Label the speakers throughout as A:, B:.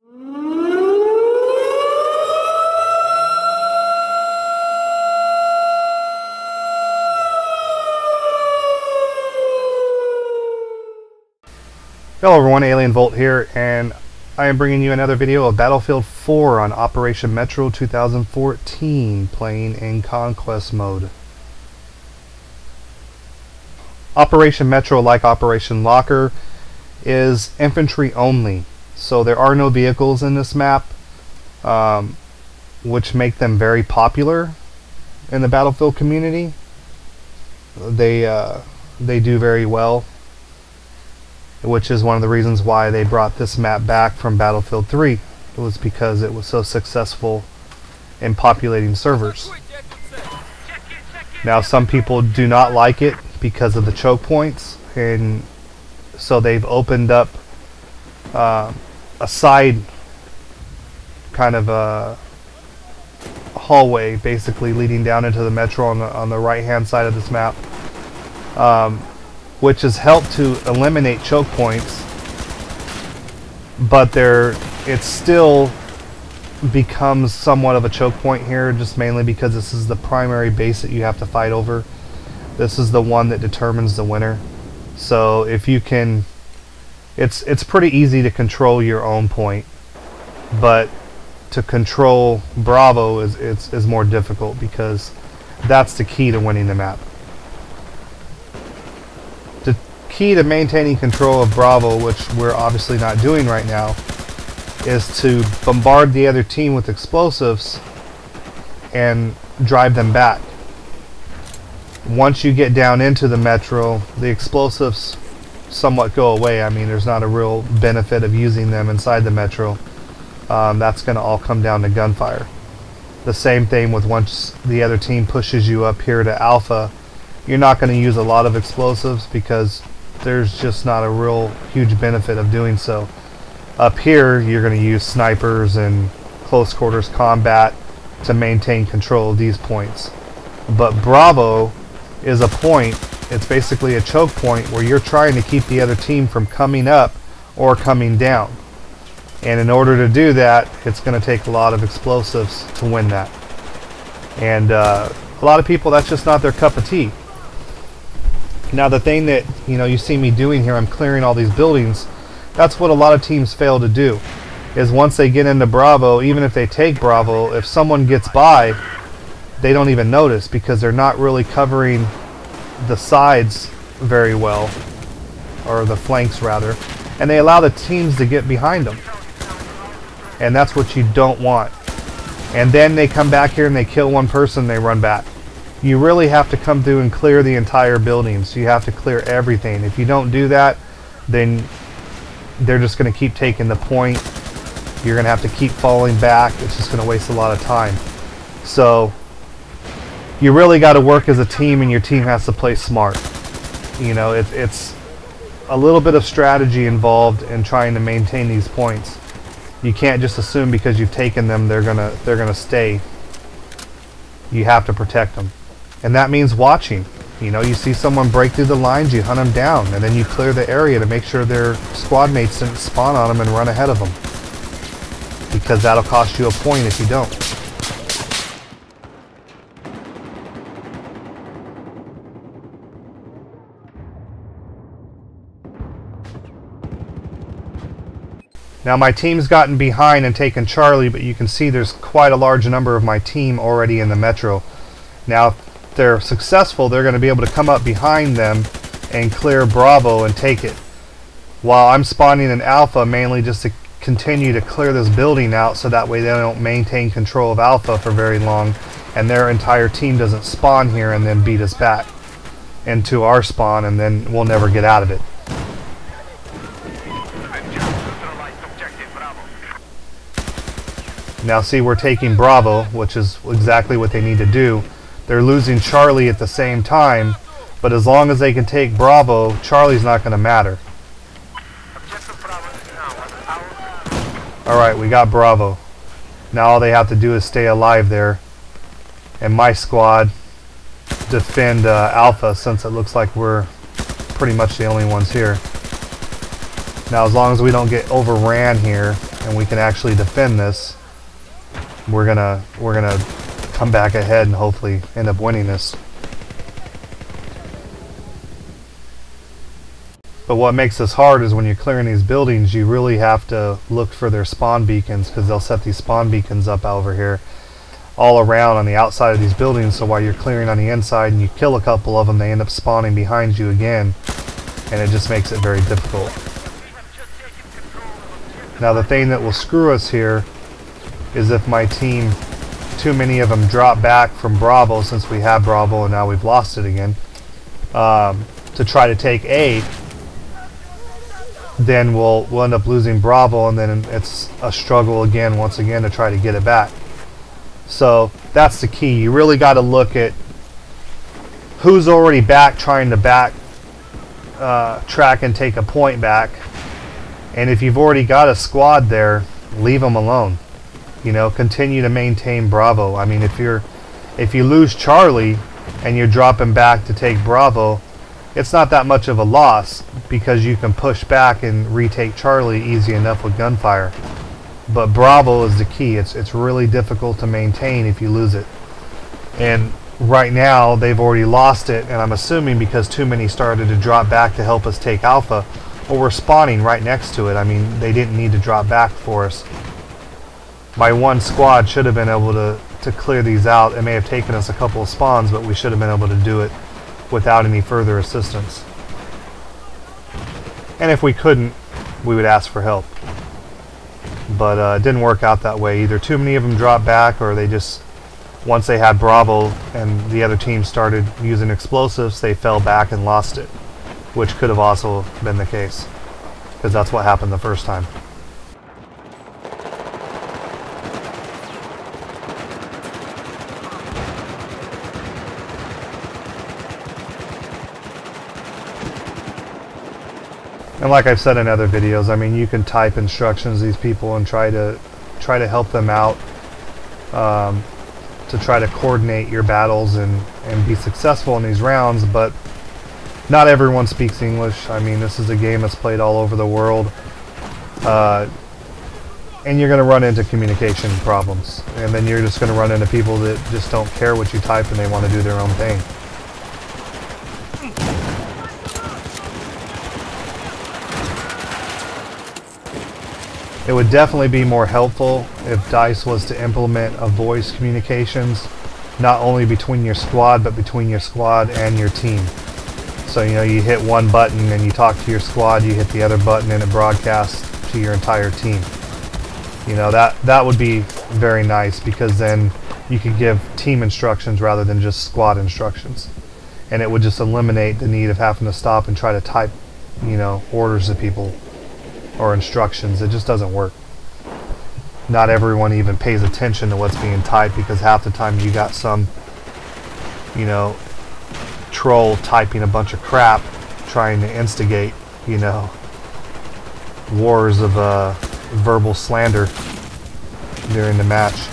A: Hello everyone, Alien Volt here, and I am bringing you another video of Battlefield 4 on Operation Metro 2014, playing in Conquest mode. Operation Metro, like Operation Locker, is infantry only, so there are no vehicles in this map, which make them very popular in the Battlefield community. They do very well, which is one of the reasons why they brought this map back from Battlefield 3. It was because it was so successful in populating servers. Now some people do not like it because of the choke points, and so they've opened up a side kind of a hallway basically leading down into the metro on the right hand side of this map, which has helped to eliminate choke points, but it still becomes somewhat of a choke point here, just mainly because this is the primary base that you have to fight over. This is the one that determines the winner. So if you can, it's pretty easy to control your own point, but to control Bravo is more difficult, because that's the key to winning the map. Key to maintaining control of Bravo, which we're obviously not doing right now, is to bombard the other team with explosives and drive them back. Once you get down into the metro, the explosives somewhat go away. I mean, there's not a real benefit of using them inside the metro. That's going to all come down to gunfire. The same thing with once the other team pushes you up here to Alpha, you're not going to use a lot of explosives because there's just not a real huge benefit of doing so. Up here you're going to use snipers and close quarters combat to maintain control of these points. But Bravo is a point, it's basically a choke point where you're trying to keep the other team from coming up or coming down. And in order to do that, it's going to take a lot of explosives to win that. And a lot of people, that's just not their cup of tea. Now the thing that you see me doing here, I'm clearing all these buildings. That's what a lot of teams fail to do, is once they get into Bravo, even if they take Bravo, if someone gets by, they don't even notice, because they're not really covering the sides very well, or the flanks rather, and they allow the teams to get behind them. And that's what you don't want. And then they come back here and they kill one person, they run back. You really have to come through and clear the entire buildings. You have to clear everything. If you don't do that, then they're just going to keep taking the point. You're going to have to keep falling back. It's just going to waste a lot of time. So you really got to work as a team, and your team has to play smart. It's a little bit of strategy involved in trying to maintain these points. You can't just assume because you've taken them they're gonna stay. You have to protect them. And that means watching. You see someone break through the lines, you hunt them down, and then you clear the area to make sure their squad mates didn't spawn on them and run ahead of them. Because that'll cost you a point if you don't. Now my team's gotten behind and taken Charlie, but you can see there's quite a large number of my team already in the metro. Now if they're successful, they're going to be able to come up behind them and clear Bravo and take it, while I'm spawning in Alpha mainly just to continue to clear this building out, so that way they don't maintain control of Alpha for very long and their entire team doesn't spawn here and then beat us back into our spawn, and then we'll never get out of it. Now see, we're taking Bravo, which is exactly what they need to do. They're losing Charlie at the same time, but as long as they can take Bravo, Charlie's not going to matter. Alright, we got Bravo. Now all they have to do is stay alive there, and my squad defend Alpha, since it looks like we're pretty much the only ones here. Now as long as we don't get overran here, and we can actually defend this, we're gonna come back ahead and hopefully end up winning this. But what makes this hard is when you're clearing these buildings, you really have to look for their spawn beacons, because they'll set these spawn beacons up over here all around on the outside of these buildings. So while you're clearing on the inside and you kill a couple of them, they end up spawning behind you again, and it just makes it very difficult. Now the thing that will screw us here is if my team, too many of them drop back from Bravo, since we have Bravo and now we've lost it again, to try to take A, then we'll end up losing Bravo, and then it's a struggle again, once again, to try to get it back. So that's the key. You really got to look at who's already back, trying to back track and take a point back, and if you've already got a squad there, leave them alone. You know, continue to maintain Bravo. I mean, if you lose Charlie and you're dropping back to take Bravo, it's not that much of a loss, because you can push back and retake Charlie easy enough with gunfire. But Bravo is the key. It's really difficult to maintain if you lose it. And right now they've already lost it, and I'm assuming because too many started to drop back to help us take Alpha, or we're spawning right next to it. I mean, they didn't need to drop back for us. My one squad should have been able to clear these out. It may have taken us a couple of spawns, but we should have been able to do it without any further assistance. And if we couldn't, we would ask for help. But it didn't work out that way. Either too many of them dropped back, or they just, once they had Bravo and the other team started using explosives, they fell back and lost it, which could have also been the case, because that's what happened the first time. And like I've said in other videos, I mean, you can type instructions to these people and try to help them out, to try to coordinate your battles and be successful in these rounds, but not everyone speaks English. I mean, this is a game that's played all over the world, and you're going to run into communication problems, and then you're just going to run into people that just don't care what you type and they want to do their own thing. It would definitely be more helpful if DICE was to implement a voice communications, not only between your squad, but between your squad and your team. So, you know, you hit one button and you talk to your squad, you hit the other button and it broadcasts to your entire team. You know, that would be very nice, because then you could give team instructions rather than just squad instructions. And it would just eliminate the need of having to stop and try to type, you know, orders to people or instructions. It just doesn't work. Not everyone even pays attention to what's being typed, because half the time you got some, you know, troll typing a bunch of crap trying to instigate, you know, wars of verbal slander during the match.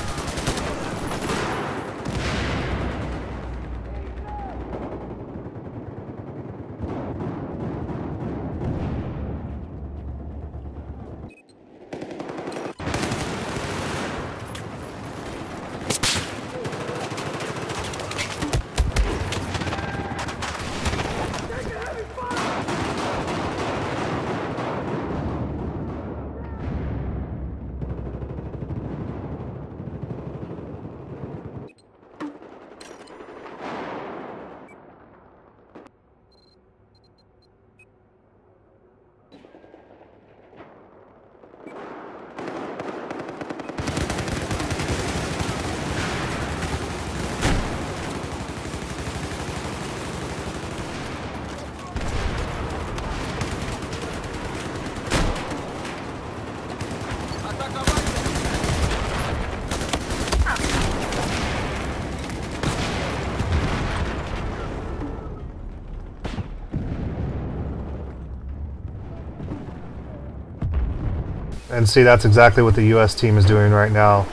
A: And see, that's exactly what the US team is doing right now.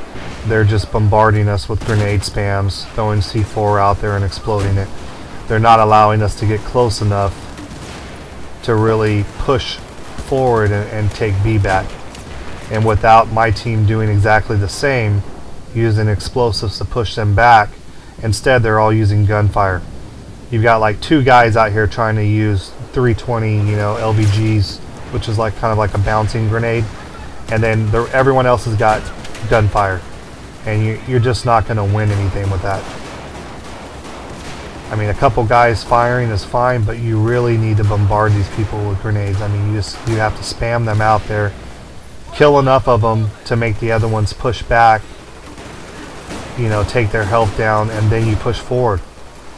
A: They're just bombarding us with grenade spams, throwing C4 out there and exploding it. They're not allowing us to get close enough to really push forward and take B back. And without my team doing exactly the same, using explosives to push them back, instead they're all using gunfire. You've got like 2 guys out here trying to use 320, LVGs, which is like kind of like a bouncing grenade, and then everyone else has got gunfire, and you're just not going to win anything with that. I mean, a couple guys firing is fine, but you really need to bombard these people with grenades. I mean, you have to spam them out there, kill enough of them to make the other ones push back, take their health down, and then you push forward.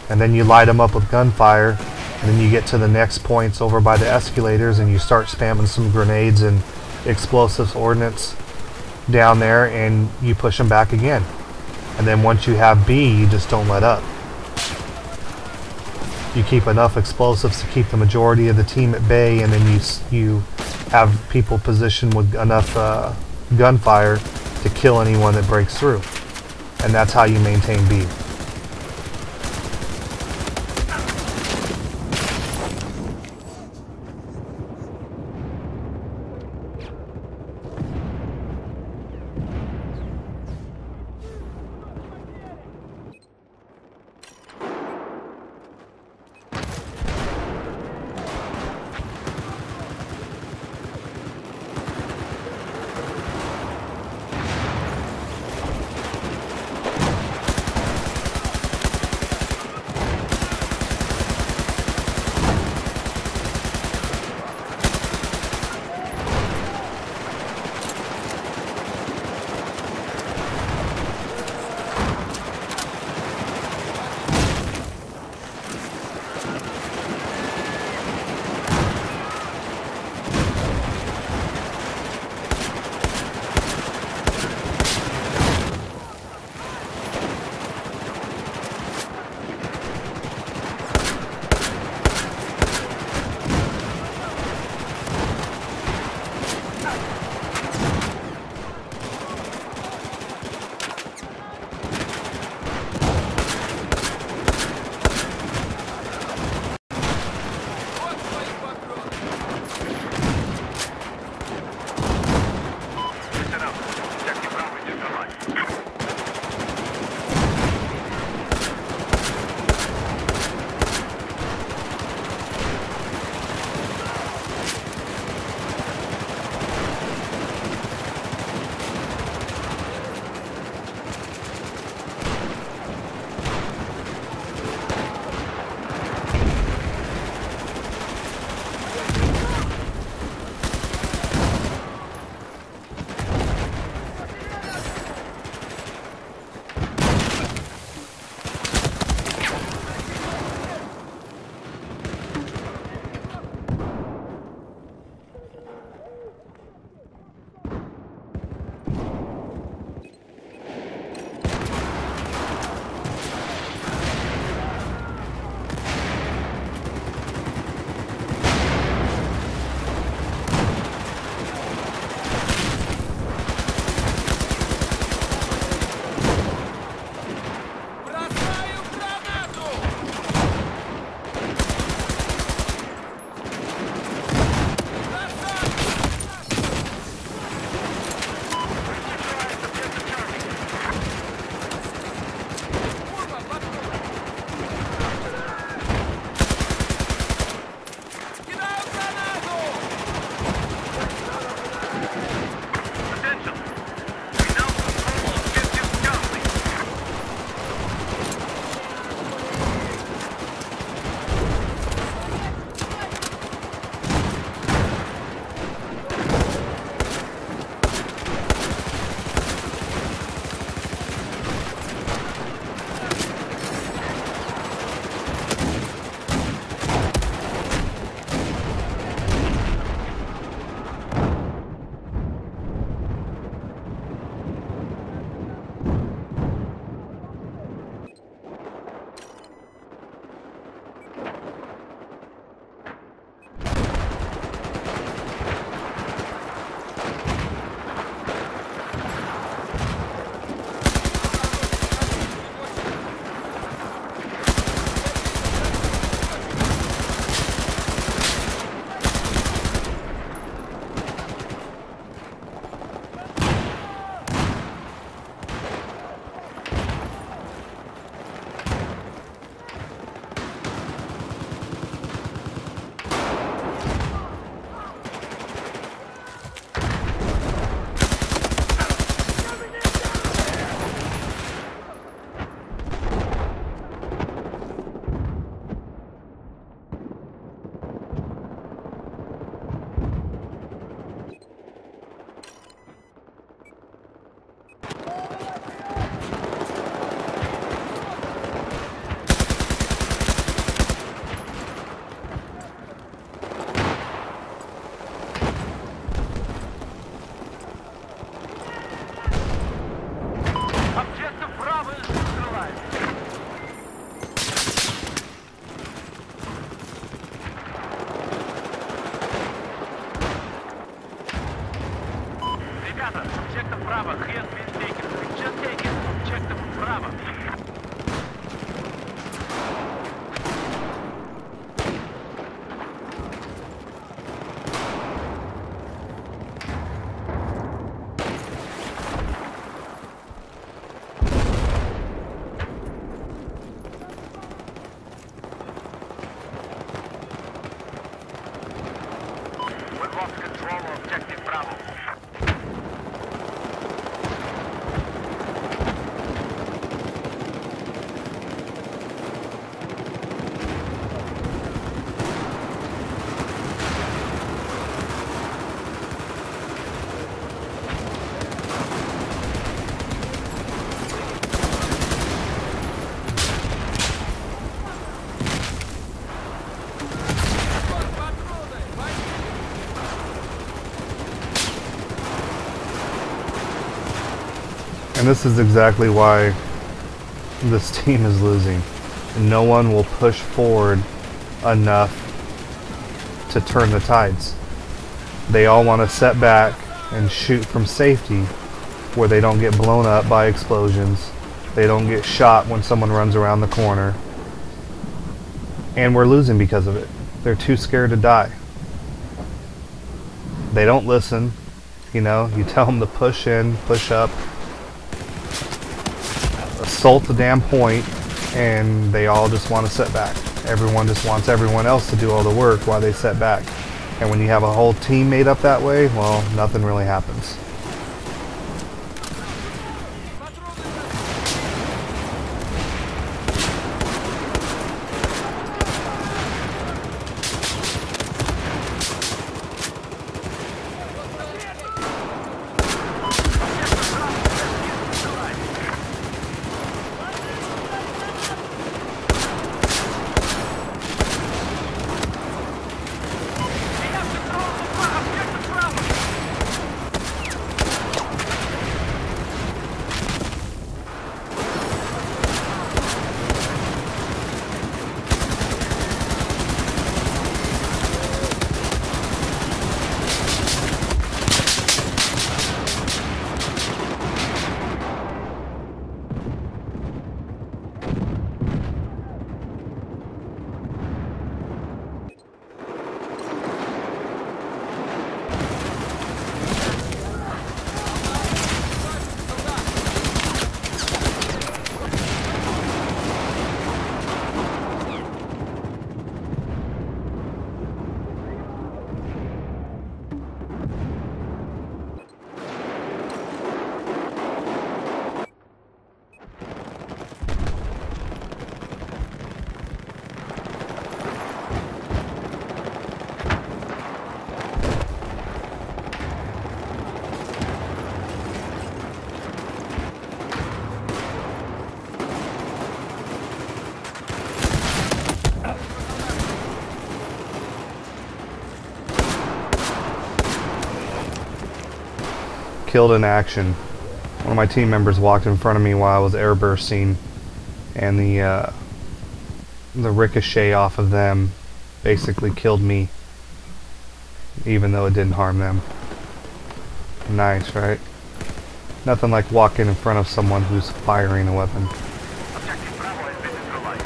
A: And then you light them up with gunfire, and then you get to the next points over by the escalators and you start spamming some grenades and explosives, ordnance down there, and you push them back again. And then once you have B, you just don't let up. You keep enough explosives to keep the majority of the team at bay, and then you have people positioned with enough gunfire to kill anyone that breaks through. And that's how you maintain B.
B: Bravo has been taken. We just take it. Check them. Bravo. We've lost control of objective Bravo.
A: And this is exactly why this team is losing. No one will push forward enough to turn the tides. They all want to set back and shoot from safety where they don't get blown up by explosions. They don't get shot when someone runs around the corner. And we're losing because of it. They're too scared to die. They don't listen. You know, you tell them to push in, push up, assault the damn point, and they all just want to sit back. Everyone just wants everyone else to do all the work while they sit back. And when you have a whole team made up that way, well, nothing really happens. Killed in action. One of my team members walked in front of me while I was airbursting, and the ricochet off of them basically killed me, even though it didn't harm them. Nice, right? Nothing like walking in front of someone who's firing a weapon.
B: Objective Bravo has been neutralized.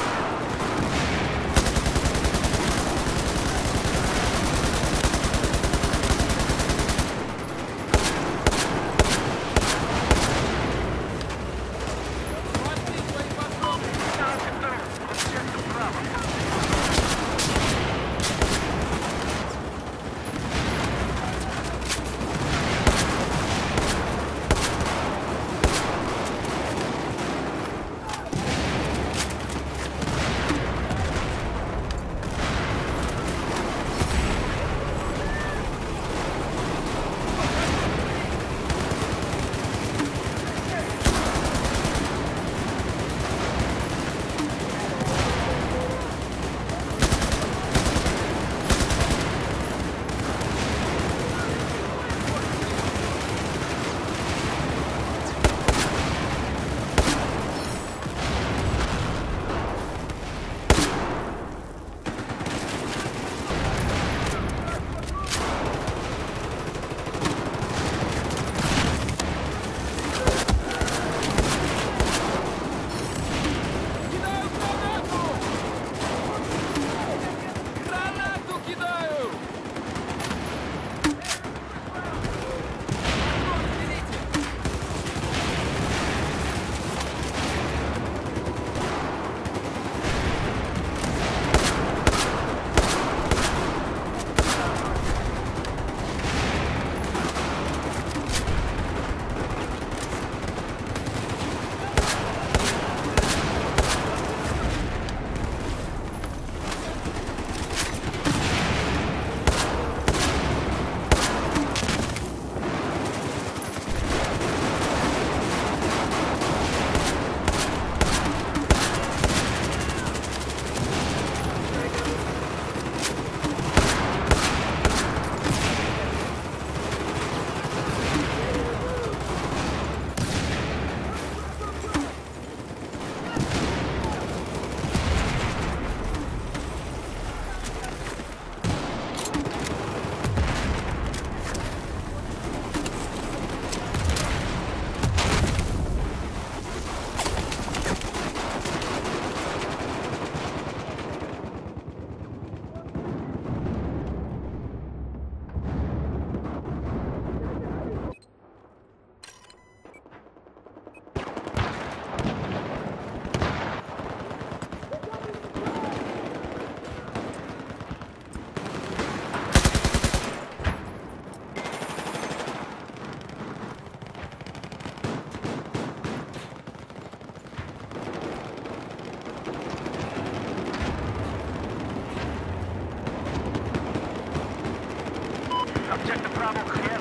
B: Bravo clear.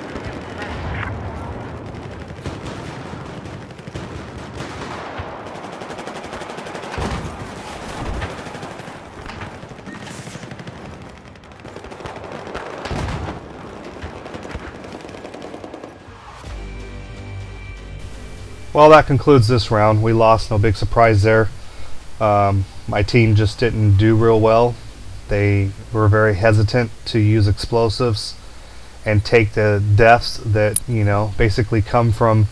A: Well, that concludes this round. We lost, no big surprise there. My team just didn't do real well. They were very hesitant to use explosives and take the deaths that, you know, basically come from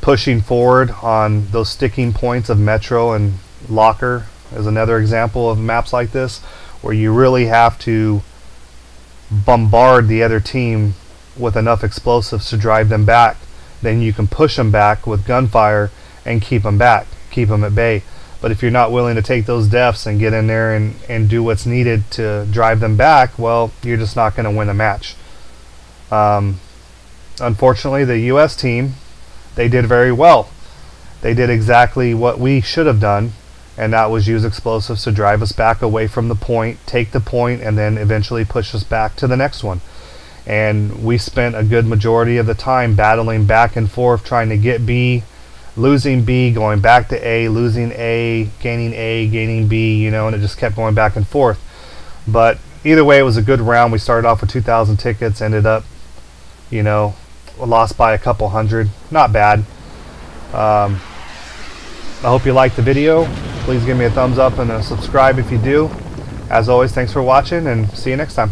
A: pushing forward on those sticking points of Metro and Locker as another example of maps like this, where you really have to bombard the other team with enough explosives to drive them back. Then you can push them back with gunfire and keep them back, keep them at bay. But if you're not willing to take those deaths and get in there and do what's needed to drive them back, well, you're just not going to win a match. Unfortunately, the US team, they did very well. They did exactly what we should have done, and that was use explosives to drive us back away from the point, take the point, and then eventually push us back to the next one. And we spent a good majority of the time battling back and forth, trying to get B, losing B, going back to A, losing A, gaining B, you know, and it just kept going back and forth. But either way, it was a good round. We started off with 2,000 tickets, ended up, you know, lost by a couple hundred. Not bad. I hope you liked the video. Please give me a thumbs up and a subscribe if you do. As always, thanks for watching, and see you next time.